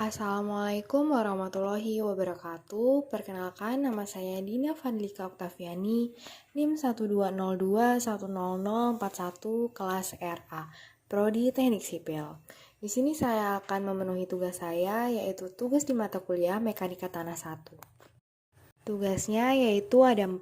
Assalamualaikum warahmatullahi wabarakatuh. Perkenalkan, nama saya Dina Fadlika Oktaviani, NIM 1202100141, kelas RA, Prodi Teknik Sipil. Di sini saya akan memenuhi tugas saya, yaitu tugas di mata kuliah Mekanika Tanah 1. Tugasnya yaitu ada 4.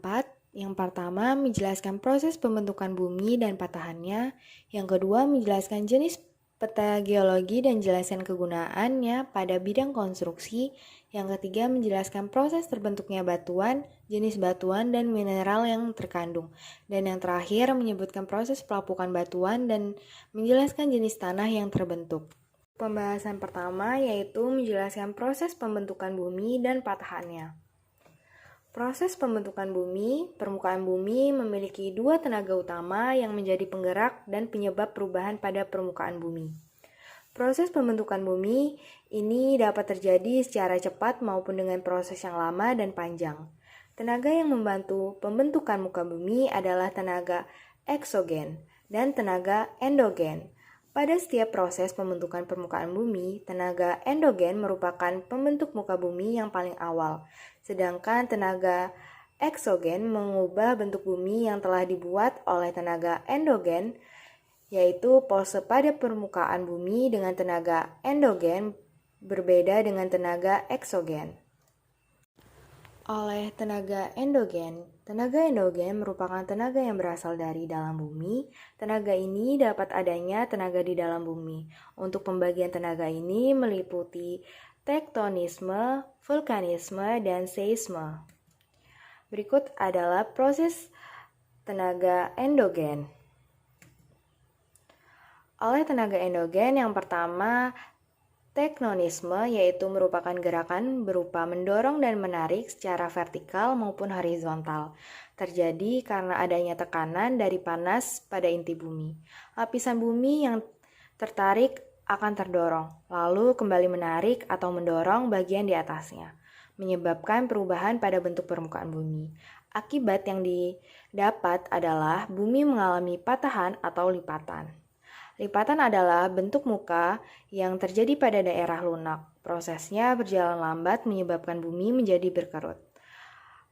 Yang pertama, menjelaskan proses pembentukan bumi dan patahannya. Yang kedua, menjelaskan jenis peta geologi dan jelaskan kegunaannya pada bidang konstruksi. Yang ketiga, menjelaskan proses terbentuknya batuan, jenis batuan, dan mineral yang terkandung. Dan yang terakhir, menyebutkan proses pelapukan batuan dan menjelaskan jenis tanah yang terbentuk. Pembahasan pertama yaitu menjelaskan proses pembentukan bumi dan patahannya. Proses pembentukan bumi, permukaan bumi memiliki dua tenaga utama yang menjadi penggerak dan penyebab perubahan pada permukaan bumi. Proses pembentukan bumi ini dapat terjadi secara cepat maupun dengan proses yang lama dan panjang. Tenaga yang membantu pembentukan muka bumi adalah tenaga eksogen dan tenaga endogen. Pada setiap proses pembentukan permukaan bumi, tenaga endogen merupakan pembentuk muka bumi yang paling awal, sedangkan tenaga eksogen mengubah bentuk bumi yang telah dibuat oleh tenaga endogen, yaitu pose pada permukaan bumi dengan tenaga endogen berbeda dengan tenaga eksogen. Oleh tenaga endogen merupakan tenaga yang berasal dari dalam bumi. Tenaga ini dapat adanya tenaga di dalam bumi. Untuk pembagian tenaga ini meliputi tektonisme, vulkanisme, dan seisme. Berikut adalah proses tenaga endogen. Oleh tenaga endogen yang pertama, tektonisme, yaitu merupakan gerakan berupa mendorong dan menarik secara vertikal maupun horizontal. Terjadi karena adanya tekanan dari panas pada inti bumi. Lapisan bumi yang tertarik akan terdorong, lalu kembali menarik atau mendorong bagian di atasnya, menyebabkan perubahan pada bentuk permukaan bumi. Akibat yang didapat adalah bumi mengalami patahan atau lipatan. Lipatan adalah bentuk muka yang terjadi pada daerah lunak. Prosesnya berjalan lambat menyebabkan bumi menjadi berkerut.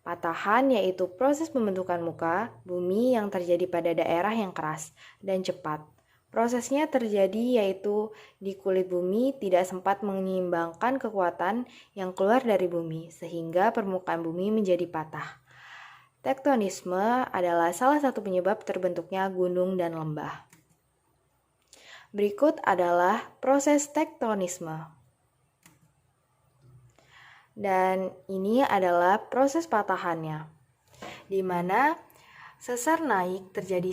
Patahan yaitu proses pembentukan muka bumi yang terjadi pada daerah yang keras dan cepat. Prosesnya terjadi yaitu di kulit bumi tidak sempat menyeimbangkan kekuatan yang keluar dari bumi sehingga permukaan bumi menjadi patah. Tektonisme adalah salah satu penyebab terbentuknya gunung dan lembah. Berikut adalah proses tektonisme. Dan ini adalah proses patahannya, di mana sesar naik terjadi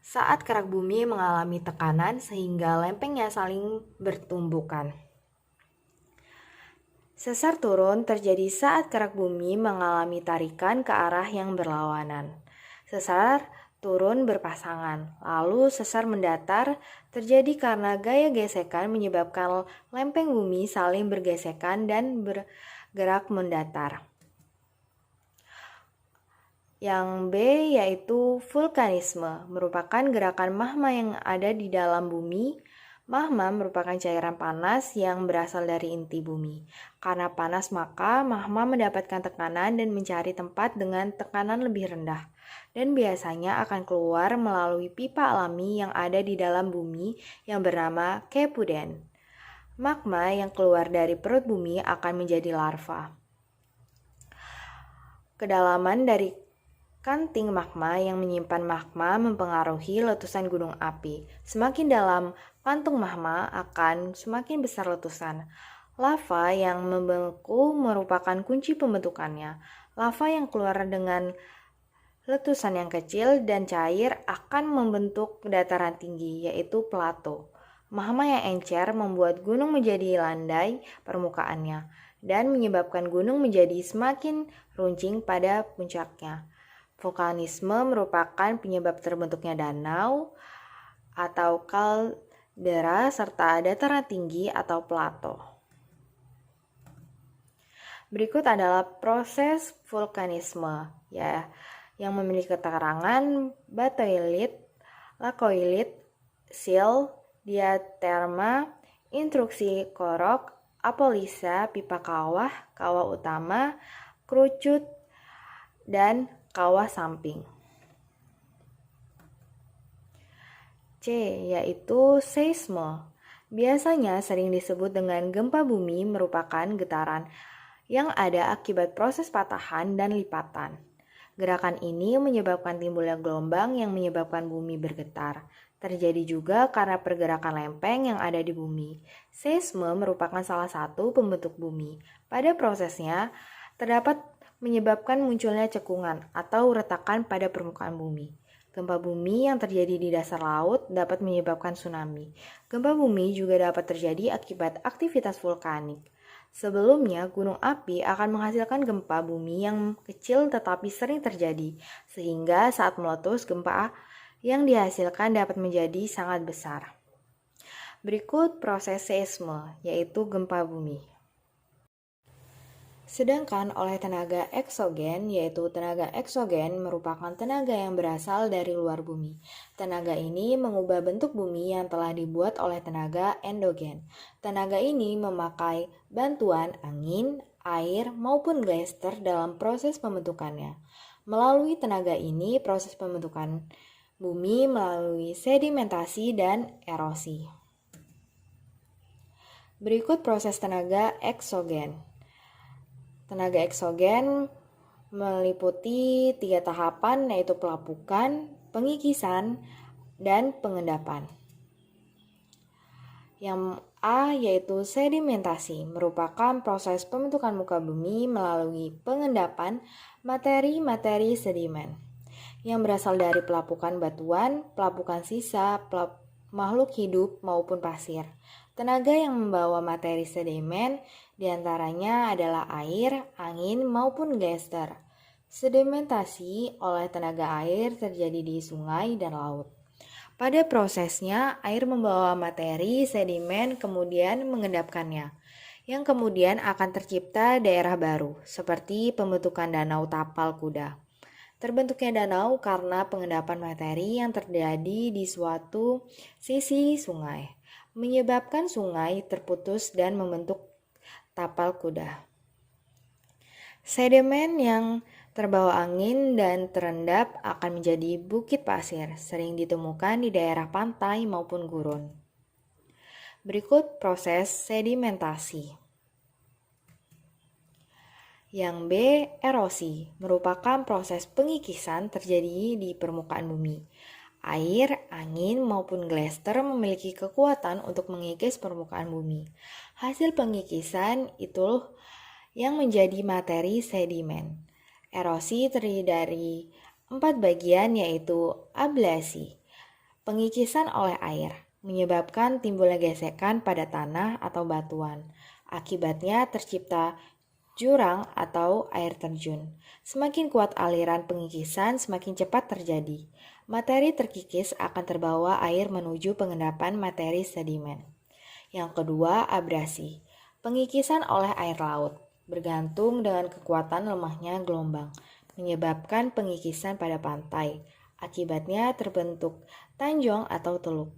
saat kerak bumi mengalami tekanan sehingga lempengnya saling bertumbukan. Sesar turun terjadi saat kerak bumi mengalami tarikan ke arah yang berlawanan. Sesar turun berpasangan, lalu sesar mendatar terjadi karena gaya gesekan menyebabkan lempeng bumi saling bergesekan dan bergerak mendatar. Yang B yaitu vulkanisme, merupakan gerakan magma yang ada di dalam bumi. Magma merupakan cairan panas yang berasal dari inti bumi. Karena panas maka magma mendapatkan tekanan dan mencari tempat dengan tekanan lebih rendah. Dan biasanya akan keluar melalui pipa alami yang ada di dalam bumi yang bernama kepuden. Magma yang keluar dari perut bumi akan menjadi larva. Kedalaman dari kanting magma yang menyimpan magma mempengaruhi letusan gunung api. Semakin dalam kantung magma akan semakin besar letusan. Lava yang membeku merupakan kunci pembentukannya. Lava yang keluar dengan letusan yang kecil dan cair akan membentuk dataran tinggi, yaitu plato. Magma yang encer membuat gunung menjadi landai permukaannya dan menyebabkan gunung menjadi semakin runcing pada puncaknya. Vulkanisme merupakan penyebab terbentuknya danau atau kaldera serta dataran tinggi atau plato. Berikut adalah proses vulkanisme, yang memiliki keterangan batoilit, lakoilit, sil, diaterma, intruksi korok, apolisa, pipa kawah, kawah utama, kerucut, dan kawah samping. C, yaitu seisme. Biasanya sering disebut dengan gempa bumi merupakan getaran yang ada akibat proses patahan dan lipatan. Gerakan ini menyebabkan timbulnya gelombang yang menyebabkan bumi bergetar. Terjadi juga karena pergerakan lempeng yang ada di bumi. Seisme merupakan salah satu pembentuk bumi. Pada prosesnya, terdapat menyebabkan munculnya cekungan atau retakan pada permukaan bumi. Gempa bumi yang terjadi di dasar laut dapat menyebabkan tsunami. Gempa bumi juga dapat terjadi akibat aktivitas vulkanik. Sebelumnya, gunung api akan menghasilkan gempa bumi yang kecil tetapi sering terjadi, sehingga saat meletus gempa yang dihasilkan dapat menjadi sangat besar. Berikut proses seisme, yaitu gempa bumi. Sedangkan oleh tenaga eksogen, yaitu tenaga eksogen merupakan tenaga yang berasal dari luar bumi. Tenaga ini mengubah bentuk bumi yang telah dibuat oleh tenaga endogen. Tenaga ini memakai bantuan angin, air, maupun geyser dalam proses pembentukannya. Melalui tenaga ini, proses pembentukan bumi melalui sedimentasi dan erosi. Berikut proses tenaga eksogen. Tenaga eksogen meliputi 3 tahapan, yaitu pelapukan, pengikisan, dan pengendapan. Yang A yaitu sedimentasi, merupakan proses pembentukan muka bumi melalui pengendapan materi-materi sedimen yang berasal dari pelapukan batuan, pelapukan sisa, makhluk hidup maupun pasir. Tenaga yang membawa materi sedimen diantaranya adalah air, angin, maupun geyser. Sedimentasi oleh tenaga air terjadi di sungai dan laut. Pada prosesnya, air membawa materi sedimen kemudian mengendapkannya, yang kemudian akan tercipta daerah baru, seperti pembentukan danau tapal kuda. Terbentuknya danau karena pengendapan materi yang terjadi di suatu sisi sungai, menyebabkan sungai terputus dan membentuk tapal kuda. Sedimen yang terbawa angin dan terendap akan menjadi bukit pasir, sering ditemukan di daerah pantai maupun gurun. Berikut proses sedimentasi. Yang B, erosi, merupakan proses pengikisan terjadi di permukaan bumi. Air, angin, maupun geyser memiliki kekuatan untuk mengikis permukaan bumi. Hasil pengikisan itu yang menjadi materi sedimen. Erosi terdiri dari 4 bagian, yaitu ablasi, pengikisan oleh air, menyebabkan timbulnya gesekan pada tanah atau batuan. Akibatnya tercipta jurang atau air terjun. Semakin kuat aliran pengikisan, semakin cepat terjadi. Materi terkikis akan terbawa air menuju pengendapan materi sedimen. Yang kedua, abrasi, pengikisan oleh air laut, bergantung dengan kekuatan lemahnya gelombang, menyebabkan pengikisan pada pantai. Akibatnya terbentuk tanjung atau teluk.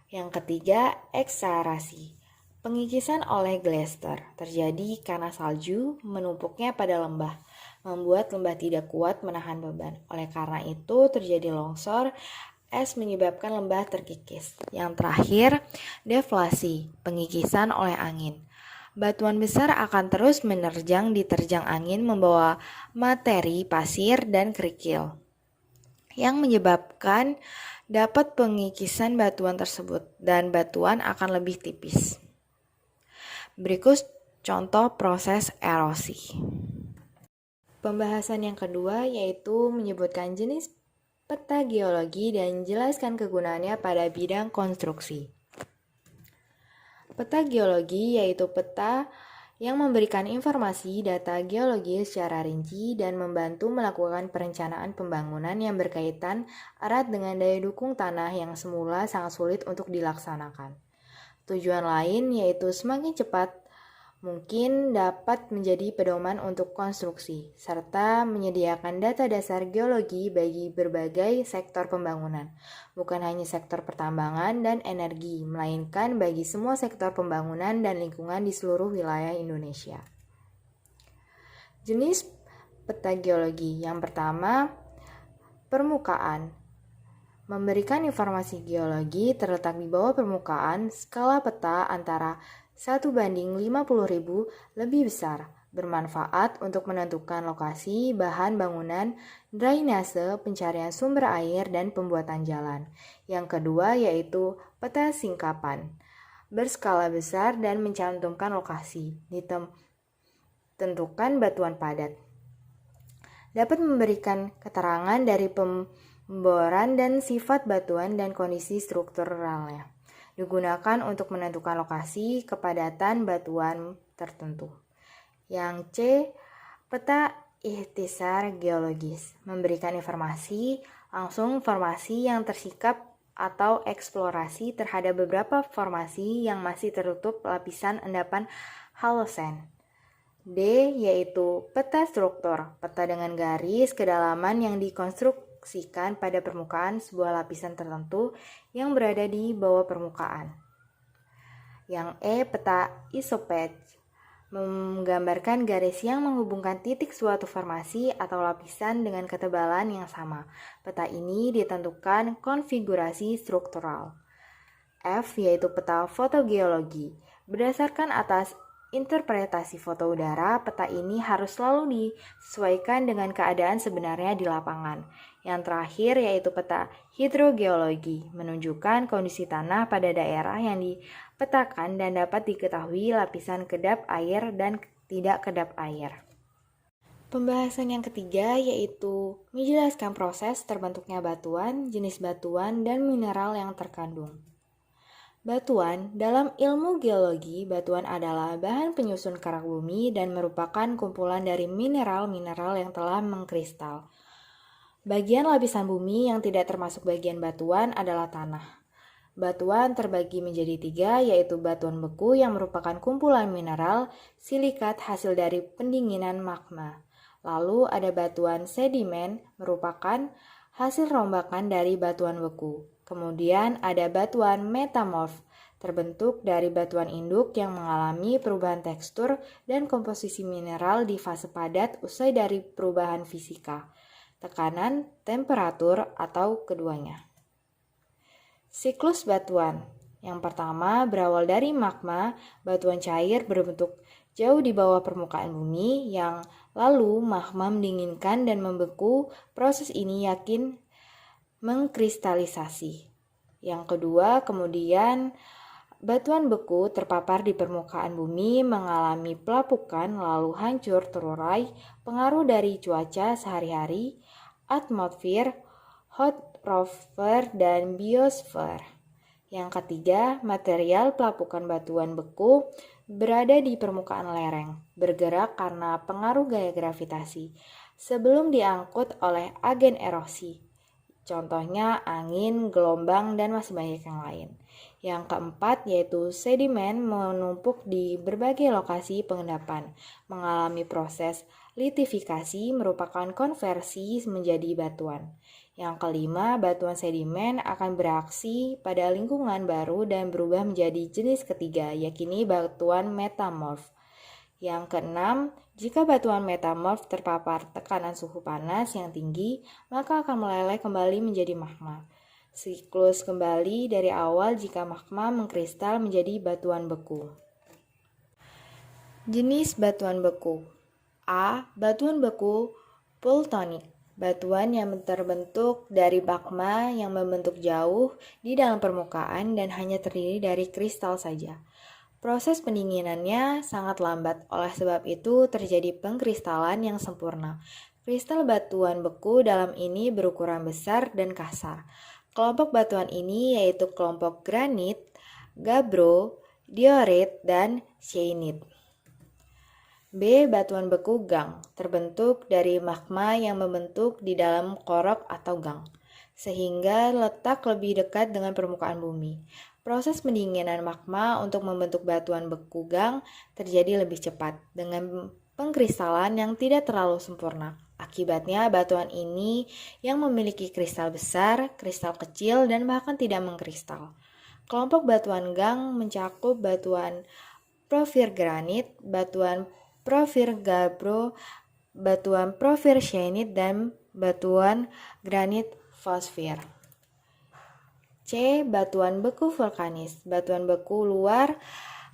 Yang ketiga, eksarasi, pengikisan oleh geyser, terjadi karena salju menumpuknya pada lembah, membuat lembah tidak kuat menahan beban. Oleh karena itu terjadi longsor, es menyebabkan lembah terkikis. Yang terakhir, deflasi, pengikisan oleh angin. Batuan besar akan terus menerjang diterjang angin membawa materi pasir dan kerikil, yang menyebabkan dapat pengikisan batuan tersebut dan batuan akan lebih tipis. Berikut contoh proses erosi. Pembahasan yang kedua yaitu menyebutkan jenis peta geologi dan jelaskan kegunaannya pada bidang konstruksi. Peta geologi yaitu peta yang memberikan informasi data geologi secara rinci dan membantu melakukan perencanaan pembangunan yang berkaitan erat dengan daya dukung tanah yang semula sangat sulit untuk dilaksanakan. Tujuan lain yaitu semakin cepat mungkin dapat menjadi pedoman untuk konstruksi, serta menyediakan data dasar geologi bagi berbagai sektor pembangunan, bukan hanya sektor pertambangan dan energi, melainkan bagi semua sektor pembangunan dan lingkungan di seluruh wilayah Indonesia. Jenis peta geologi yang pertama, permukaan. Memberikan informasi geologi terletak di bawah permukaan, skala peta antara 1:50.000 lebih besar, bermanfaat untuk menentukan lokasi, bahan bangunan, drainase, pencarian sumber air, dan pembuatan jalan. Yang kedua yaitu peta singkapan, berskala besar dan mencantumkan lokasi, ditentukan batuan padat. Dapat memberikan keterangan dari pemboran dan sifat batuan dan kondisi strukturalnya. Digunakan untuk menentukan lokasi kepadatan batuan tertentu. Yang C, peta ikhtisar geologis, memberikan informasi langsung formasi yang tersikap atau eksplorasi terhadap beberapa formasi yang masih tertutup lapisan endapan halosen. D, yaitu peta struktur, peta dengan garis kedalaman yang dikonstruksikan pada permukaan sebuah lapisan tertentu yang berada di bawah permukaan. Yang E, peta isopach, menggambarkan garis yang menghubungkan titik suatu formasi atau lapisan dengan ketebalan yang sama. Peta ini ditentukan konfigurasi struktural. F, yaitu peta fotogeologi, berdasarkan atas interpretasi foto udara, peta ini harus selalu disesuaikan dengan keadaan sebenarnya di lapangan. Yang terakhir yaitu peta hidrogeologi, menunjukkan kondisi tanah pada daerah yang dipetakan dan dapat diketahui lapisan kedap air dan tidak kedap air. Pembahasan yang ketiga yaitu menjelaskan proses terbentuknya batuan, jenis batuan, dan mineral yang terkandung. Batuan, dalam ilmu geologi, batuan adalah bahan penyusun kerak bumi dan merupakan kumpulan dari mineral-mineral yang telah mengkristal. Bagian lapisan bumi yang tidak termasuk bagian batuan adalah tanah. Batuan terbagi menjadi 3, yaitu batuan beku yang merupakan kumpulan mineral, silikat hasil dari pendinginan magma. Lalu ada batuan sedimen, merupakan hasil rombakan dari batuan beku. Kemudian ada batuan metamorf, terbentuk dari batuan induk yang mengalami perubahan tekstur dan komposisi mineral di fase padat usai dari perubahan fisika, tekanan, temperatur, atau keduanya. Siklus batuan. Yang pertama berawal dari magma, batuan cair berbentuk jauh di bawah permukaan bumi yang lalu magma mendinginkan dan membeku. Proses ini yakin mengkristalisasi. Yang kedua, kemudian batuan beku terpapar di permukaan bumi mengalami pelapukan lalu hancur terurai, pengaruh dari cuaca sehari-hari, atmosfer, hot rover, dan biosfer. Yang ketiga, material pelapukan batuan beku berada di permukaan lereng, bergerak karena pengaruh gaya gravitasi sebelum diangkut oleh agen erosi. Contohnya angin, gelombang, dan masih banyak yang lain. Yang keempat yaitu sedimen menumpuk di berbagai lokasi pengendapan, mengalami proses litifikasi merupakan konversi menjadi batuan. Yang kelima, batuan sedimen akan bereaksi pada lingkungan baru dan berubah menjadi jenis ketiga, yakni batuan metamorf. Yang keenam, jika batuan metamorf terpapar tekanan suhu panas yang tinggi, maka akan meleleh kembali menjadi magma. Siklus kembali dari awal jika magma mengkristal menjadi batuan beku. Jenis batuan beku. A. Batuan beku pultonik. Batuan yang terbentuk dari magma yang membentuk jauh di dalam permukaan dan hanya terdiri dari kristal saja. Proses pendinginannya sangat lambat, oleh sebab itu terjadi pengkristalan yang sempurna. Kristal batuan beku dalam ini berukuran besar dan kasar. Kelompok batuan ini yaitu kelompok granit, gabbro, diorit, dan syenit. B. Batuan beku gang, terbentuk dari magma yang membentuk di dalam korok atau gang, sehingga letak lebih dekat dengan permukaan bumi. Proses pendinginan magma untuk membentuk batuan beku gang terjadi lebih cepat dengan pengkristalan yang tidak terlalu sempurna. Akibatnya, batuan ini yang memiliki kristal besar, kristal kecil, dan bahkan tidak mengkristal. Kelompok batuan gang mencakup batuan porfir granit, batuan porfir gabbro, batuan porfir syenit, dan batuan granit fosfir. C. Batuan beku vulkanis. Batuan beku luar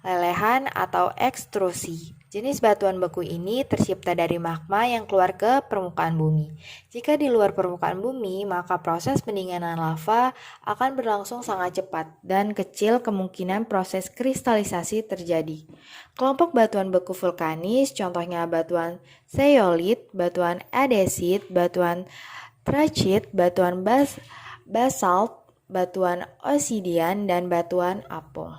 lelehan atau ekstrusi. Jenis batuan beku ini tercipta dari magma yang keluar ke permukaan bumi. Jika di luar permukaan bumi, maka proses pendinginan lava akan berlangsung sangat cepat dan kecil kemungkinan proses kristalisasi terjadi. Kelompok batuan beku vulkanis, contohnya batuan zeolit, batuan adesit, batuan trachyte, batuan basalt, batuan obsidian, dan batuan apung.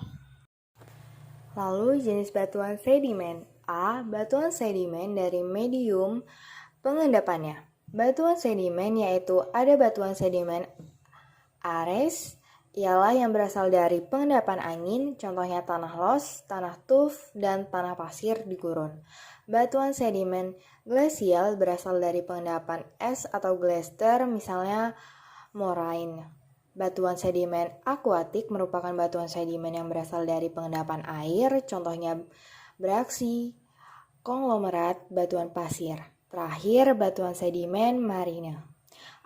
Lalu jenis batuan sedimen. A. Batuan sedimen dari medium pengendapannya. Batuan sedimen yaitu ada batuan sedimen ares, ialah yang berasal dari pengendapan angin, contohnya tanah los, tanah tuf, dan tanah pasir di gurun. Batuan sedimen glasial berasal dari pengendapan es atau glacier, misalnya moraine. Batuan sedimen akuatik merupakan batuan sedimen yang berasal dari pengendapan air, contohnya beraksi, konglomerat, batuan pasir. Terakhir, batuan sedimen marine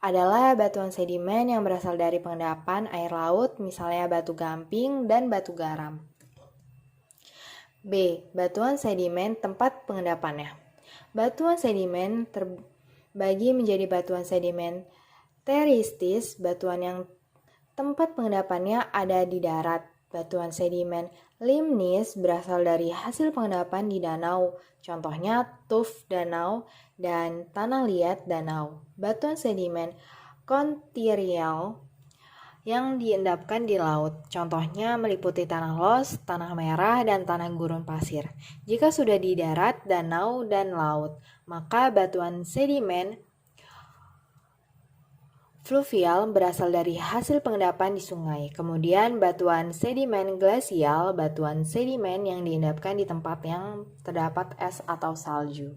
adalah batuan sedimen yang berasal dari pengendapan air laut, misalnya batu gamping dan batu garam. B. Batuan sedimen tempat pengendapannya. Batuan sedimen terbagi menjadi batuan sedimen teristis, batuan yang tempat pengendapannya ada di darat. Batuan sedimen limnis berasal dari hasil pengendapan di danau, contohnya tuf danau dan tanah liat danau. Batuan sedimen kontinental yang diendapkan di laut, contohnya meliputi tanah los, tanah merah, dan tanah gurun pasir. Jika sudah di darat, danau, dan laut, maka batuan sedimen fluvial berasal dari hasil pengendapan di sungai. Kemudian batuan sedimen glasial, batuan sedimen yang diendapkan di tempat yang terdapat es atau salju.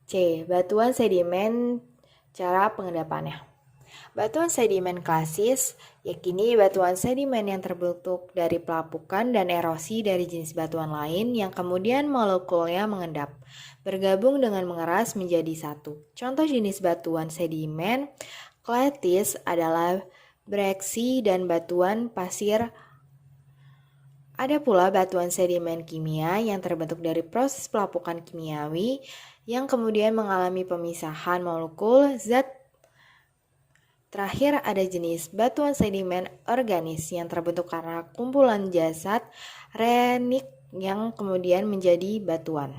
C. Batuan sedimen cara pengendapannya. Batuan sedimen klasis yakini batuan sedimen yang terbentuk dari pelapukan dan erosi dari jenis batuan lain yang kemudian molekulnya mengendap, bergabung dengan mengeras menjadi satu. Contoh jenis batuan sedimen klasis adalah breksi dan batuan pasir. Ada pula batuan sedimen kimia yang terbentuk dari proses pelapukan kimiawi yang kemudian mengalami pemisahan molekul zat. Terakhir ada jenis batuan sedimen organis yang terbentuk karena kumpulan jasad renik yang kemudian menjadi batuan.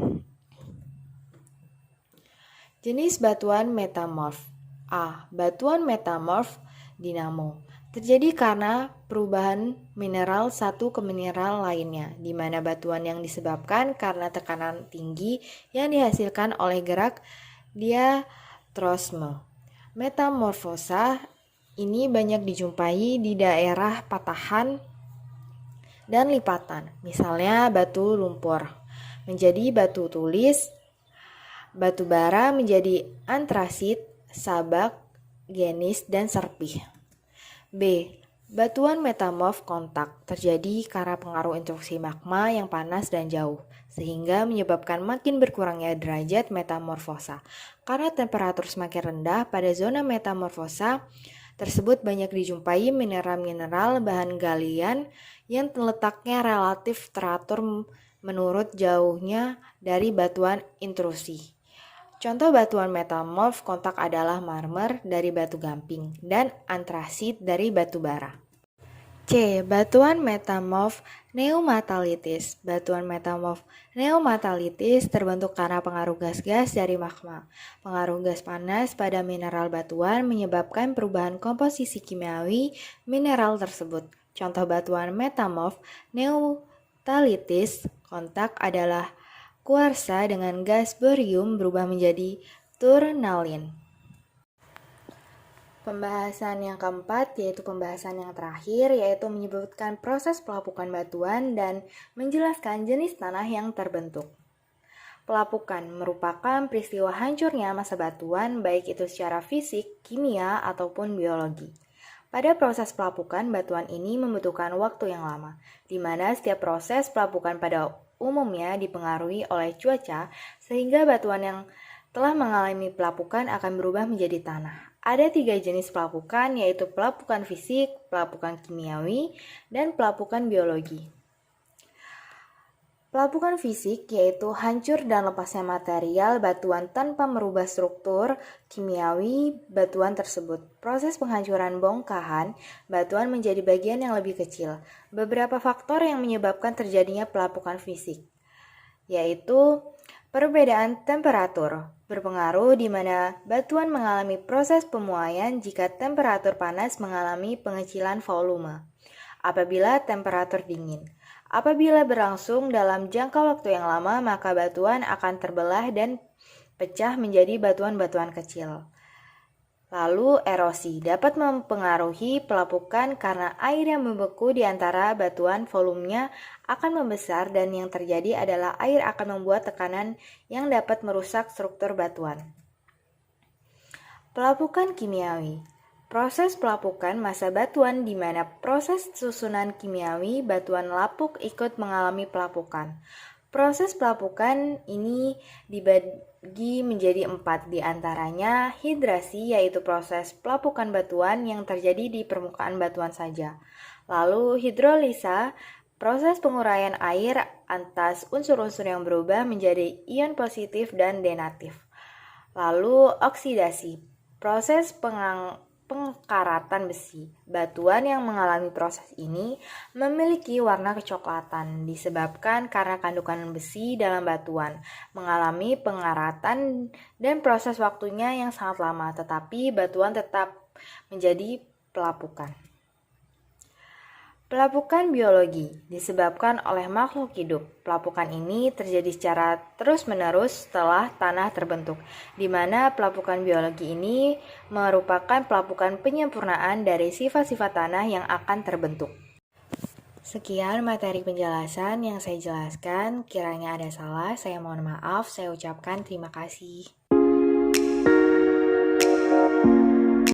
Jenis batuan metamorf. A. Batuan metamorf dinamo. Terjadi karena perubahan mineral satu ke mineral lainnya, di mana batuan yang disebabkan karena tekanan tinggi yang dihasilkan oleh gerak diatrosme. Metamorfosa ini banyak dijumpai di daerah patahan dan lipatan, misalnya batu lumpur menjadi batu tulis, batu bara menjadi antrasit, sabak, genis, dan serpih. B. Batuan metamorf kontak terjadi karena pengaruh intrusi magma yang panas dan jauh, sehingga menyebabkan makin berkurangnya derajat metamorfosa. Karena temperatur semakin rendah pada zona metamorfosa tersebut banyak dijumpai mineral-mineral bahan galian yang letaknya relatif teratur menurut jauhnya dari batuan intrusi. Contoh batuan metamorf kontak adalah marmer dari batu gamping dan antrasit dari batu bara. C. Batuan metamorf pneumatalitis. Batuan metamorf pneumatalitis terbentuk karena pengaruh gas-gas dari magma. Pengaruh gas panas pada mineral batuan menyebabkan perubahan komposisi kimiawi mineral tersebut. Contoh batuan metamorf pneumatalitis kontak adalah kuarsa dengan gas barium berubah menjadi turnalin. Pembahasan yang keempat yaitu pembahasan yang terakhir, yaitu menyebutkan proses pelapukan batuan dan menjelaskan jenis tanah yang terbentuk. Pelapukan merupakan peristiwa hancurnya massa batuan, baik itu secara fisik, kimia, ataupun biologi. Pada proses pelapukan, batuan ini membutuhkan waktu yang lama, di mana setiap proses pelapukan pada umumnya dipengaruhi oleh cuaca, sehingga batuan yang telah mengalami pelapukan akan berubah menjadi tanah. Ada 3 jenis pelapukan, yaitu pelapukan fisik, pelapukan kimiawi, dan pelapukan biologi. Pelapukan fisik yaitu hancur dan lepasnya material batuan tanpa merubah struktur kimiawi batuan tersebut. Proses penghancuran bongkahan batuan menjadi bagian yang lebih kecil. Beberapa faktor yang menyebabkan terjadinya pelapukan fisik, yaitu perbedaan temperatur berpengaruh di mana batuan mengalami proses pemuaian jika temperatur panas mengalami pengecilan volume. Apabila temperatur dingin. Apabila berlangsung dalam jangka waktu yang lama, maka batuan akan terbelah dan pecah menjadi batuan-batuan kecil. Lalu erosi dapat mempengaruhi pelapukan karena air yang membeku di antara batuan volumenya akan membesar dan yang terjadi adalah air akan membuat tekanan yang dapat merusak struktur batuan. Pelapukan kimiawi. Proses pelapukan massa batuan di mana proses susunan kimiawi batuan lapuk ikut mengalami pelapukan. Proses pelapukan ini dibagi menjadi 4, di antaranya hidrasi yaitu proses pelapukan batuan yang terjadi di permukaan batuan saja. Lalu hidrolisa, proses penguraian air atas unsur-unsur yang berubah menjadi ion positif dan negatif. Lalu oksidasi, proses pengkaratan besi. Batuan yang mengalami proses ini memiliki warna kecoklatan disebabkan karena kandungan besi dalam batuan mengalami pengaratan dan proses waktunya yang sangat lama, tetapi batuan tetap menjadi pelapukan. Pelapukan biologi disebabkan oleh makhluk hidup. Pelapukan ini terjadi secara terus-menerus setelah tanah terbentuk, di mana pelapukan biologi ini merupakan pelapukan penyempurnaan dari sifat-sifat tanah yang akan terbentuk. Sekian materi penjelasan yang saya jelaskan. Kiranya ada salah, saya mohon maaf. Saya ucapkan terima kasih.